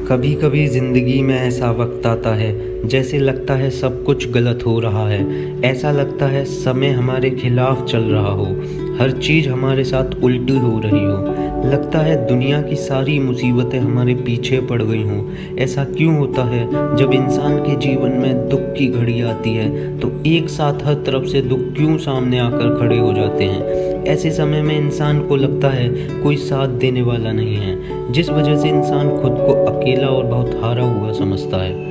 कभी कभी ज़िंदगी में ऐसा वक्त आता है जैसे लगता है सब कुछ गलत हो रहा है। ऐसा लगता है समय हमारे खिलाफ चल रहा हो, हर चीज़ हमारे साथ उल्टी हो रही हो। लगता है दुनिया की सारी मुसीबतें हमारे पीछे पड़ गई हों। ऐसा क्यों होता है? जब इंसान के जीवन में दुख की घड़ी आती है तो एक साथ हर तरफ से दुख क्यों सामने आकर खड़े हो जाते हैं। ऐसे समय में इंसान को लगता है कोई साथ देने वाला नहीं है, जिस वजह से इंसान खुद को अकेला और बहुत हारा हुआ समझता है।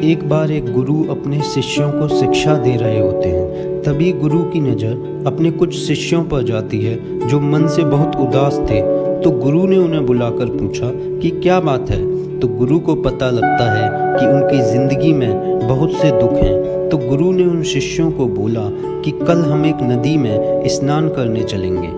एक बार एक गुरु अपने शिष्यों को शिक्षा दे रहे होते हैं। तभी गुरु की नज़र अपने कुछ शिष्यों पर जाती है जो मन से बहुत उदास थे। तो गुरु ने उन्हें बुलाकर पूछा कि क्या बात है। तो गुरु को पता लगता है कि उनकी ज़िंदगी में बहुत से दुख हैं। तो गुरु ने उन शिष्यों को बोला कि कल हम एक नदी में स्नान करने चलेंगे।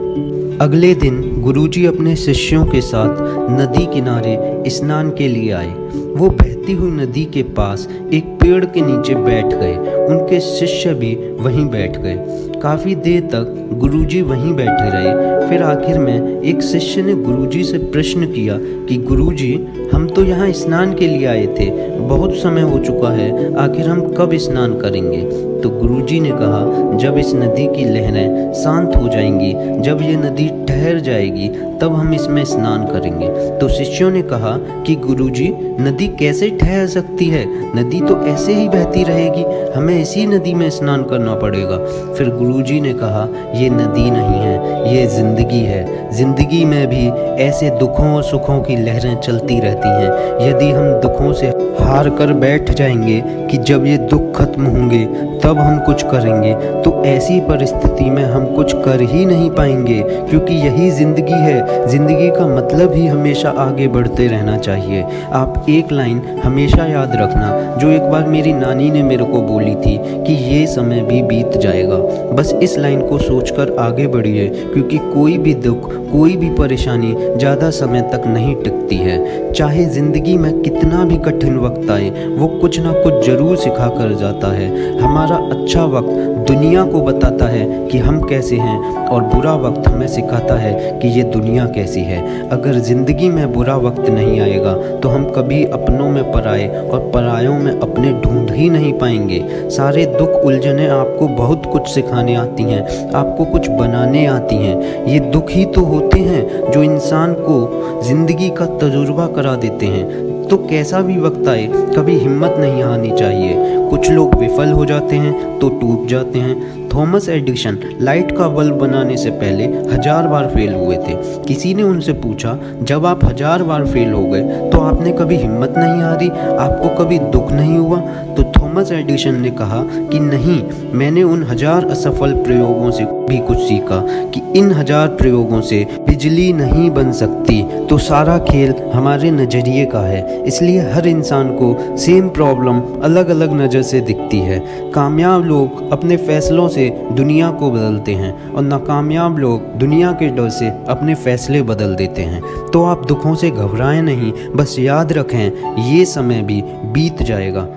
अगले दिन गुरुजी अपने शिष्यों के साथ नदी किनारे स्नान के लिए आए। वो बहती हुई नदी के पास एक पेड़ के नीचे बैठ गए। उनके शिष्य भी वहीं बैठ गए। काफ़ी देर तक गुरुजी वहीं बैठे रहे। फिर आखिर में एक शिष्य ने गुरुजी से प्रश्न किया कि गुरुजी, हम तो यहाँ स्नान के लिए आए थे, बहुत समय हो चुका है, आखिर हम कब स्नान करेंगे? तो गुरुजी ने कहा, जब इस नदी की लहरें शांत हो जाएंगी, जब ये नदी ठहर जाएगी, तब हम इसमें स्नान करेंगे। तो शिष्यों ने कहा कि गुरुजी, नदी कैसे ठहर सकती है? नदी तो ऐसे ही बहती रहेगी, हमें इसी नदी में स्नान करना पड़ेगा। फिर गुरुजी ने कहा, ये नदी नहीं है, ये ज़िंदगी है। ज़िंदगी में भी ऐसे दुखों और सुखों की लहरें चलती रहती हैं। यदि हम दुखों से हार कर बैठ जाएंगे कि जब ये दुख खत्म होंगे तब हम कुछ करेंगे, तो ऐसी परिस्थिति में हम कुछ कर ही नहीं पाएंगे, क्योंकि यही ज़िंदगी है। ज़िंदगी का मतलब ही हमेशा आगे बढ़ते रहना चाहिए। आप एक लाइन हमेशा याद रखना, जो एक बार मेरी नानी ने मेरे को बोली थी कि ये समय भी बीत जाएगा। बस इस लाइन को सोचकर आगे बढ़िए, क्योंकि कोई भी दुख, कोई भी परेशानी ज़्यादा समय तक नहीं टिकती है। चाहे ज़िंदगी में कितना भी कठिन वक्त आए, वो कुछ ना कुछ ज़रूर सिखा कर जाता है। हमारा अच्छा वक्त दुनिया को बताता है कि हम कैसे हैं, और बुरा वक्त हमें सिखाता है कि ये दुनिया कैसी है। अगर ज़िंदगी में बुरा वक्त नहीं आएगा तो हम कभी अपनों में पराए और परायों में अपने ढूंढ ही नहीं पाएंगे। सारे दुख उलझने आपको बहुत कुछ सिखाने आती हैं, आपको कुछ बनाने आती हैं। ये दुख ही तो होते हैं जो इंसान को ज़िंदगी का तजुर्बा करा देते हैं। तो कैसा भी वक्त आए, कभी हिम्मत नहीं हारनी चाहिए। कुछ लोग विफल हो जाते हैं तो टूट जाते हैं। थॉमस एडिसन लाइट का बल्ब बनाने से पहले 1000 बार फेल हुए थे। किसी ने उनसे पूछा, जब आप 1000 बार फेल हो गए तो आपने कभी हिम्मत नहीं हारी, आपको कभी दुख नहीं हुआ? तो थॉमस एडिसन ने कहा कि नहीं, मैंने उन 1000 असफल प्रयोगों से भी कुछ सीखा कि इन 1000 प्रयोगों से बिजली नहीं बन सकती। तो सारा खेल हमारे नज़रिए का है, इसलिए हर इंसान को सेम प्रॉब्लम अलग अलग नज़र से दिखती है। कामयाब लोग अपने फैसलों से दुनिया को बदलते हैं, और नाकामयाब लोग दुनिया के डर से अपने फैसले बदल देते हैं। तो आप दुखों से घबराएं नहीं, बस याद रखें ये समय भी बीत जाएगा।